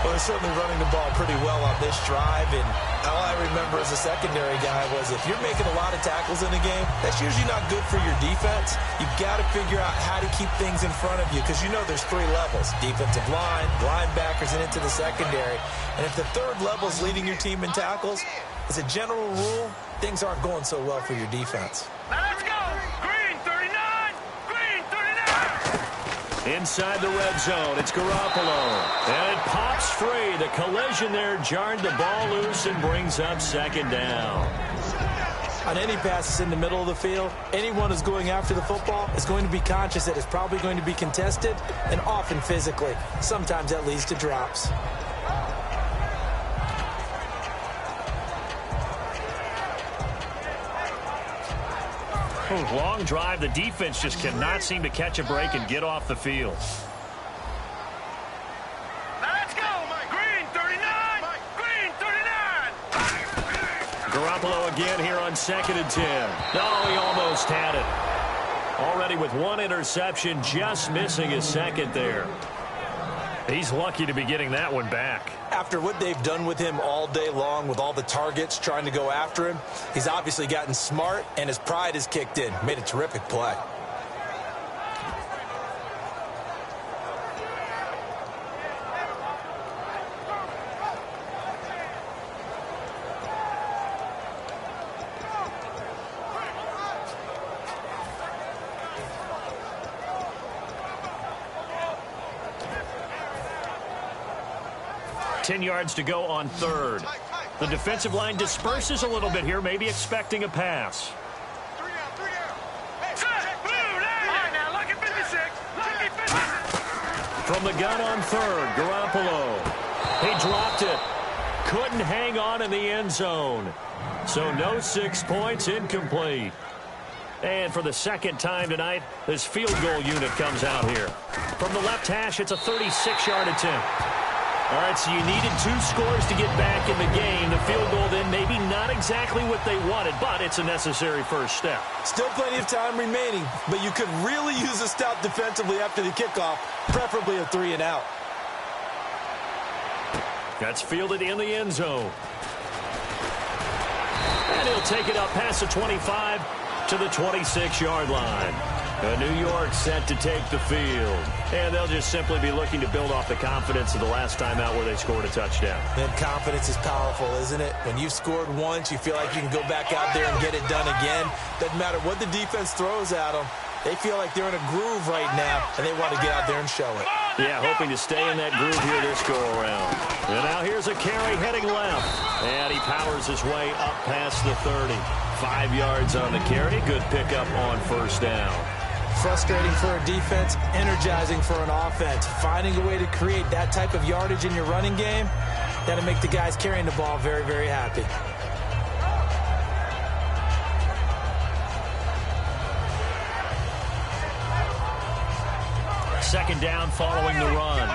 Well, they're certainly running the ball pretty well on this drive, and all I remember as a secondary guy was if you're making a lot of tackles in a game, that's usually not good for your defense. You've got to figure out how to keep things in front of you because you know there's 3 levels, defensive line, linebackers, and into the secondary. And if the 3rd level is leading your team in tackles, as a general rule, things aren't going so well for your defense. Now let's go. Green 39. Green 39. Inside the red zone, it's Garoppolo. And it pops free. The collision there jarred the ball loose and brings up 2nd down. On any passes in the middle of the field, anyone who's going after the football is going to be conscious that it's probably going to be contested and often physically. Sometimes that leads to drops. Long drive. The defense just cannot seem to catch a break and get off the field. Let's go, Mike. Green 39. Green 39. Garoppolo again here on 2nd and 10. Oh, he almost had it. Already with one interception, just missing his second there. He's lucky to be getting that one back. After what they've done with him all day long with all the targets trying to go after him, he's obviously gotten smart and his pride has kicked in. Made a terrific play. Ten yards to go on 3rd. The defensive line disperses a little bit here, maybe expecting a pass. 3 down, 3 down. Hey, check blue, all right, now look at 56. Look at 56. From the gun on 3rd, Garoppolo. He dropped it. Couldn't hang on in the end zone. So no 6 points, incomplete. And for the second time tonight, this field goal unit comes out here. From the left hash, it's a 36-yard attempt. All right, so you needed 2 scores to get back in the game. The field goal then maybe not exactly what they wanted, but it's a necessary first step. Still plenty of time remaining, but you could really use a stop defensively after the kickoff, preferably a 3 and out. That's fielded in the end zone. And he'll take it up past the 25 to the 26-yard line. New York set to take the field. And they'll just simply be looking to build off the confidence of the last time out where they scored a touchdown. And confidence is powerful, isn't it? When you've scored once, you feel like you can go back out there and get it done again. Doesn't matter what the defense throws at them. They feel like they're in a groove right now, and they want to get out there and show it. Yeah, hoping to stay in that groove here this go-around. And now here's a carry heading left. And he powers his way up past the 30. 5 yards on the carry. Good pickup on first down. Frustrating for a defense, energizing for an offense. Finding a way to create that type of yardage in your running game, that'll make the guys carrying the ball very, very happy. Second down following the run.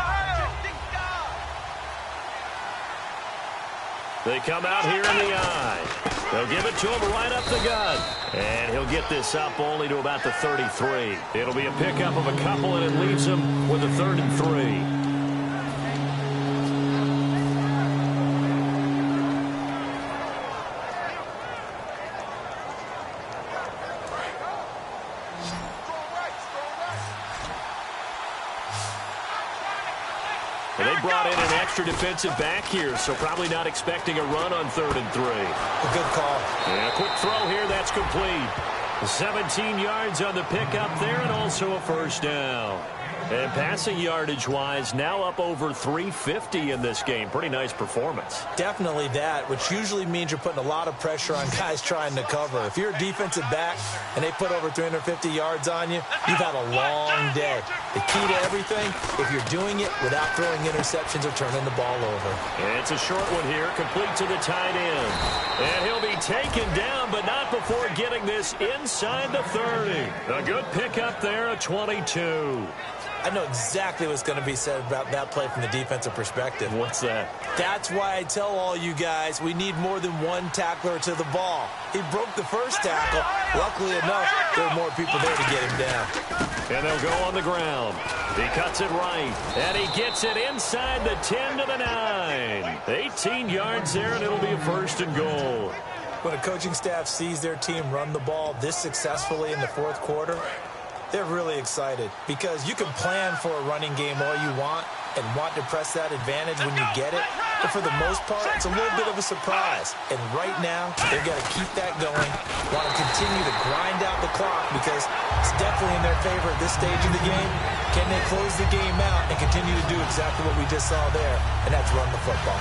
They come out here in the eye. They'll give it to him right up the gut. And he'll get this up only to about the 33. It'll be a pickup of a couple, and it leaves him with a 3rd and 3. They brought in an extra defensive back here, so probably not expecting a run on 3rd and 3. A good call. And a quick throw here, that's complete. 17 yards on the pickup there, and also a first down. And passing yardage-wise, now up over 350 in this game. Pretty nice performance. Definitely that, which usually means you're putting a lot of pressure on guys trying to cover. If you're a defensive back and they put over 350 yards on you, you've had a long day. The key to everything, if you're doing it without throwing interceptions or turning the ball over. And it's a short one here, complete to the tight end. And he'll be taken down, but not before getting this inside the 30. A good pickup there, a 22. I know exactly what's going to be said about that play from the defensive perspective. What's that? That's why I tell all you guys we need more than one tackler to the ball. He broke the first tackle. Luckily enough, there were more people there to get him down. And they'll go on the ground. He cuts it right, and he gets it inside the 10 to the 9. 18 yards there, and it'll be a 1st and goal. When a coaching staff sees their team run the ball this successfully in the 4th quarter, they're really excited because you can plan for a running game all you want and want to press that advantage when you get it. But for the most part, it's a little bit of a surprise. And right now, they've got to keep that going, want to continue to grind out the clock because it's definitely in their favor at this stage of the game. Can they close the game out and continue to do exactly what we just saw there, and that's run the football.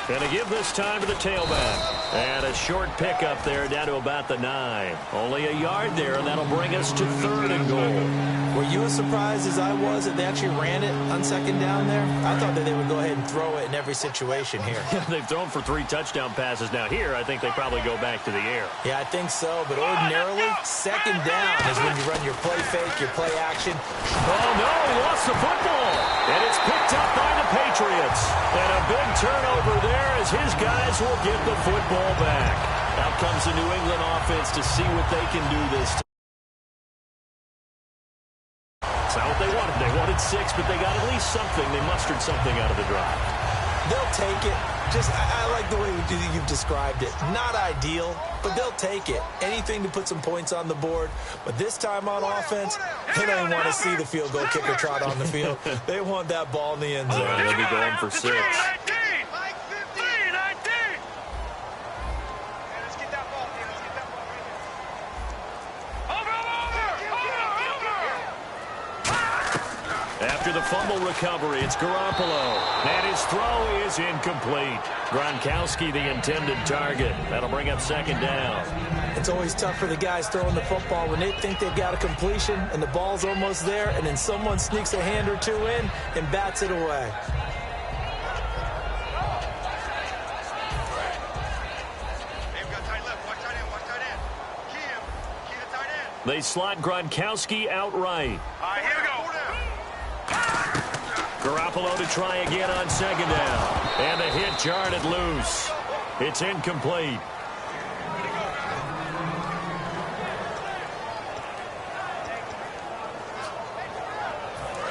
And to give this time to the tailback. And a short pickup there down to about the 9. Only a yard there, and that'll bring us to 3rd and goal. Were you as surprised as I was that they actually ran it on 2nd down there? I thought that they would go ahead and throw it in every situation here. They've thrown for 3 touchdown passes. Now here, I think they probably go back to the air. Yeah, I think so. But ordinarily, 2nd down is when you run your play fake, your play action. Oh, no, he lost the football. And it's picked up by the Patriots. And a big turnover there as his guys will get the football back. Out comes the New England offense to see what they can do this time. That's not what they wanted. They wanted 6, but they got at least something. They mustered something out of the drive. They'll take it. I like the way you've described it. Not ideal, but they'll take it. Anything to put some points on the board. But this time on offense, they don't even want to see the field goal kicker trot on the field. They want that ball in the end zone. They'll be going for 6. After the fumble recovery, it's Garoppolo. And his throw is incomplete. Gronkowski, the intended target. That'll bring up 2nd down. It's always tough for the guys throwing the football when they think they've got a completion and the ball's almost there, and then someone sneaks a hand or two in and bats it away. They slot Gronkowski outright. Here we go. Garoppolo to try again on 2nd down. And the hit jarred it loose. It's incomplete.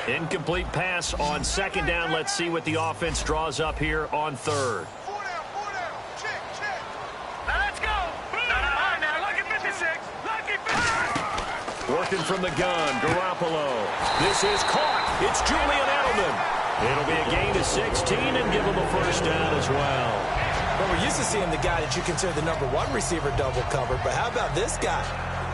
Incomplete pass on 2nd down. Let's see what the offense draws up here on 3rd. Working from the gun, Garoppolo. This is caught. It's Julian Edelman. It'll be a gain of 16 and give him a 1st down as well. Well, we're used to seeing the guy that you consider the number 1 receiver double covered, but how about this guy?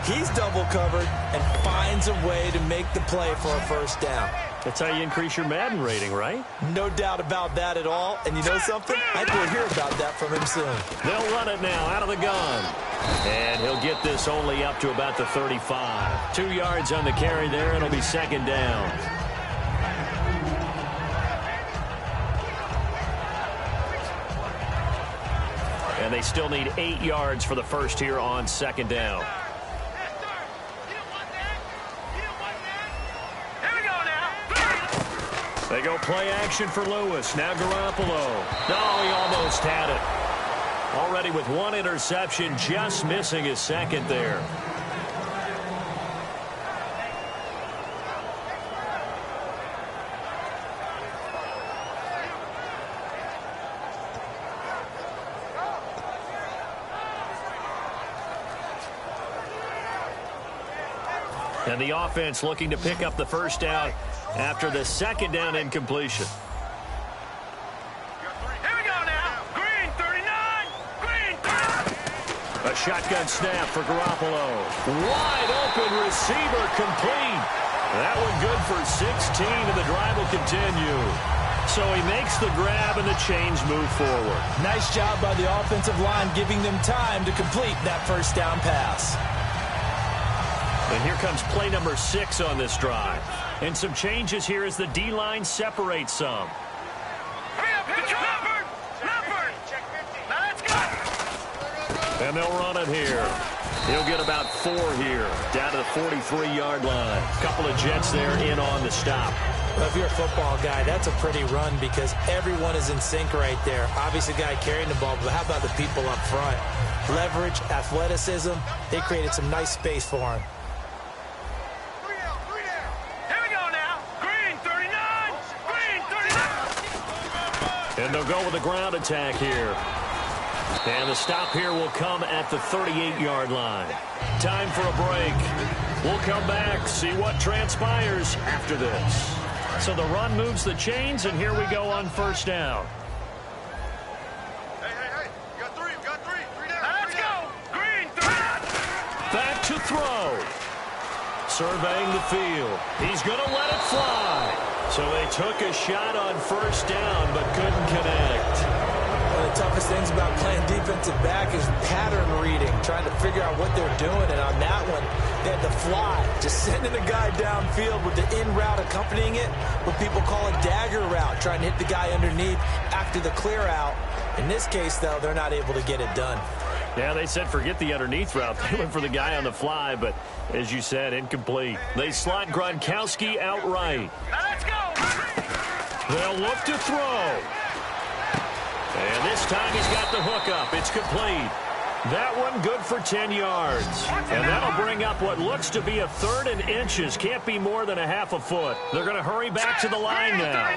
He's double covered and finds a way to make the play for a 1st down. That's how you increase your Madden rating, right? No doubt about that at all. And you know something? I think we'll hear about that from him soon. They'll run it now out of the gun. And he'll get this only up to about the 35. 2 yards on the carry there. It'll be 2nd down. And they still need 8 yards for the first here on 2nd down. They go play action for Lewis. Now Garoppolo. No, he almost had it. Already with 1 interception, just missing his 2nd there. And the offense looking to pick up the 1st down after the 2nd down incompletion. Here we go now. Green 39. Green 30. A shotgun snap for Garoppolo. Wide open receiver complete. That one good for 16, and the drive will continue. So he makes the grab, and the chains move forward. Nice job by the offensive line giving them time to complete that 1st down pass. And here comes play number 6 on this drive. And some changes here as the D-line separates some. And they'll run it here. He'll get about 4 here, down to the 43-yard line. Couple of Jets there in on the stop. Well, if you're a football guy, that's a pretty run because everyone is in sync right there. Obviously, the guy carrying the ball, but how about the people up front? Leverage, athleticism, they created some nice space for him. And they'll go with a ground attack here. And the stop here will come at the 38-yard line. Time for a break. We'll come back, see what transpires after this. So the run moves the chains, and here we go on 1st down. Hey. We got 3. Three down. Let's go. Green 3. Back to throw. Surveying the field. He's going to let it fly. So they took a shot on 1st down, but couldn't connect. Well, the toughest things about playing defensive back is pattern reading, trying to figure out what they're doing. And on that one, they had to fly, just sending a guy downfield with the in route accompanying it, what people call a dagger route, trying to hit the guy underneath after the clear out. In this case, though, they're not able to get it done. Yeah, they said forget the underneath route. They went for the guy on the fly, but as you said, incomplete. They slot Gronkowski outright. Let's go. They'll look to throw. And this time he's got the hook up. It's complete. That one good for 10 yards. And that'll bring up what looks to be a 3rd and inches. Can't be more than a half a foot. They're going to hurry back to the line now.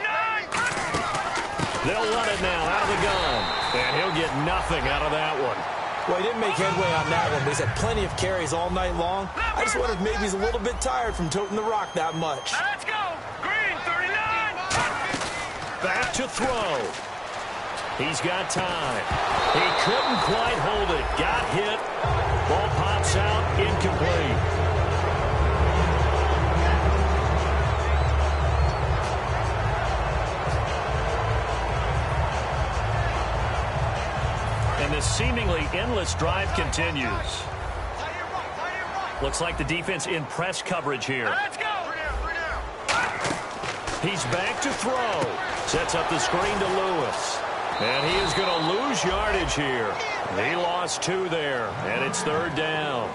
They'll run it now out of the gun. And he'll get nothing out of that one. Well, he didn't make headway on that one, but he's had plenty of carries all night long. I just wonder if maybe he's a little bit tired from toting the rock that much. Let's go. Green, 39. Back to throw. He's got time. He couldn't quite hold it. Got hit. Ball pops out. Incomplete. And this seemingly endless drive continues. Looks like the defense in press coverage here. Let's go. He's back to throw. Sets up the screen to Lewis. And he is going to lose yardage here. He lost 2 there, and it's 3rd down.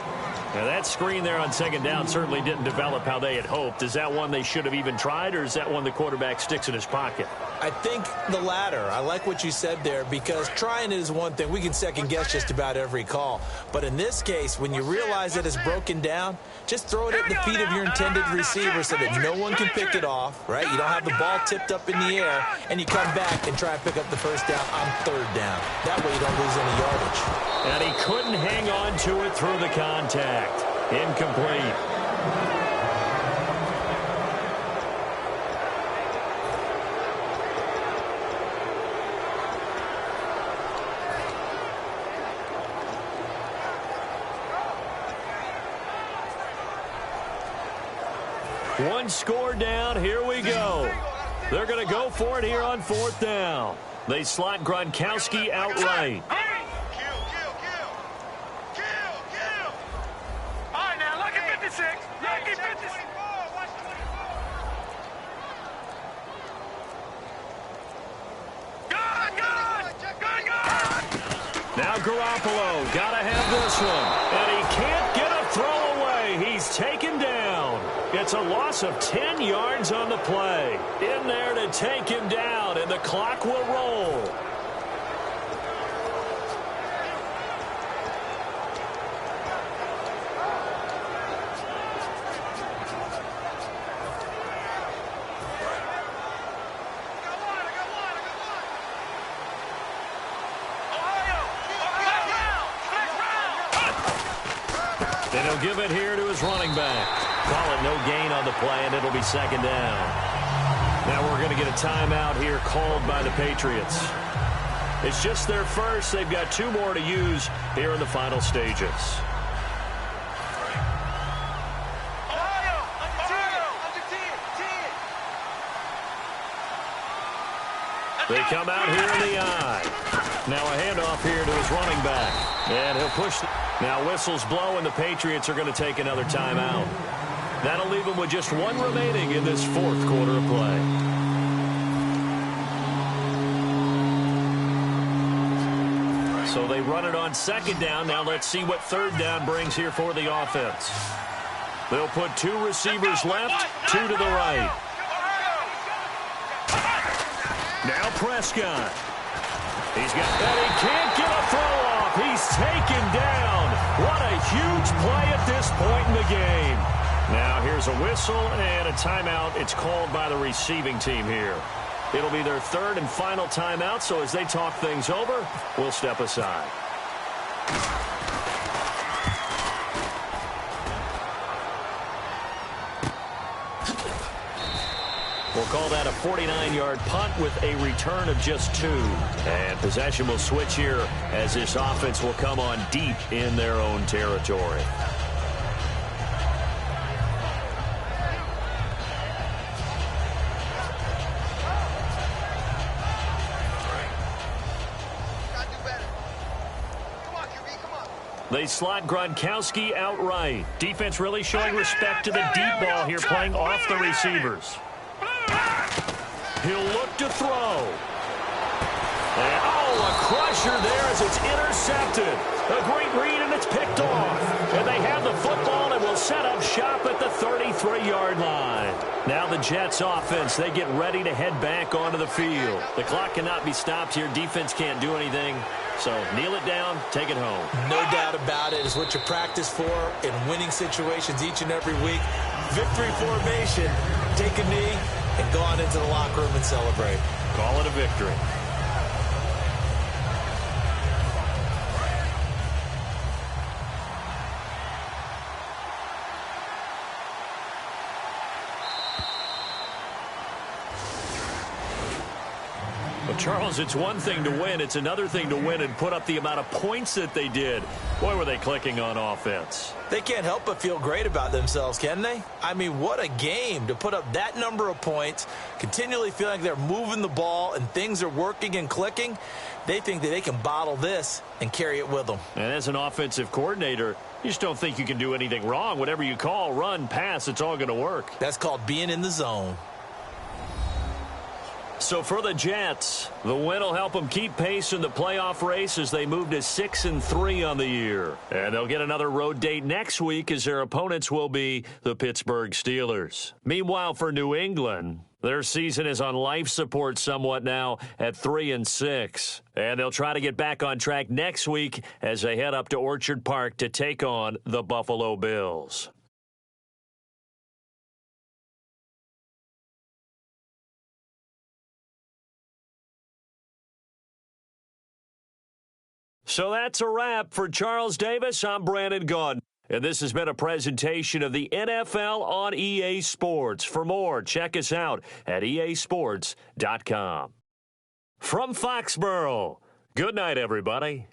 Now, that screen there on 2nd down certainly didn't develop how they had hoped. Is that one they should have even tried, or is that one the quarterback sticks in his pocket? I think the latter. I like what you said there, because trying it is one thing. We can second-guess just about every call. But in this case, when you realize that it's broken down, just throw it at the feet of your intended receiver so that no one can pick it off, right? You don't have the ball tipped up in the air, and you come back and try and pick up the 1st down on 3rd down. That way you don't lose any yardage. And he couldn't hang on to it through the contact. Incomplete. One score down. Here we go. They're going to go for it here on 4th down. They slot Gronkowski outright. Now Garoppolo, gotta have this one. And he can't get a throw away. He's taken down. It's a loss of 10 yards on the play. In there to take him down, and the clock will roll. And he'll give it here to his running back. Call it no gain on the play, and it'll be 2nd down. Now we're going to get a timeout here called by the Patriots. It's just their first. They've got 2 more to use here in the final stages. They come out here in the eye. Now a handoff here to his running back. And he'll push. Now whistles blow, and the Patriots are going to take another timeout. That'll leave them with just 1 remaining in this 4th quarter of play. So they run it on 2nd down. Now let's see what 3rd down brings here for the offense. They'll put 2 receivers left, 2 to the right. Now Prescott. He's got that. He can't get a throw off. He's taken down. What a huge play at this point in the game. Now here's a whistle and a timeout. It's called by the receiving team here. It'll be their 3rd and final timeout, so as they talk things over, we'll step aside. We'll call that a 49-yard punt with a return of just 2. And possession will switch here as this offense will come on deep in their own territory. They slot Gronkowski outright. Defense really showing respect to the deep ball here, playing off the receivers. He'll look to throw. And, a crusher there as it's intercepted. A great read, and it's picked off. And they have the football and will set up shop at the 33-yard line. Now the Jets offense, they get ready to head back onto the field. The clock cannot be stopped here. Defense can't do anything. So kneel it down, take it home. No doubt about it. It's what you practice for in winning situations each and every week. Victory formation. Take a knee and go on into the locker room and celebrate. Call it a victory. Charles, it's one thing to win. It's another thing to win and put up the amount of points that they did. Boy, were they clicking on offense. They can't help but feel great about themselves, can they? I mean, what a game to put up that number of points, continually feeling like they're moving the ball and things are working and clicking. They think that they can bottle this and carry it with them. And as an offensive coordinator, you just don't think you can do anything wrong. Whatever you call, run, pass, it's all going to work. That's called being in the zone. So for the Jets, the win will help them keep pace in the playoff race as they move to 6-3 on the year. And they'll get another road date next week as their opponents will be the Pittsburgh Steelers. Meanwhile, for New England, their season is on life support somewhat now at 3-6. And they'll try to get back on track next week as they head up to Orchard Park to take on the Buffalo Bills. So that's a wrap. For Charles Davis, I'm Brandon Gaudin. And this has been a presentation of the NFL on EA Sports. For more, check us out at easports.com. From Foxborough, good night, everybody.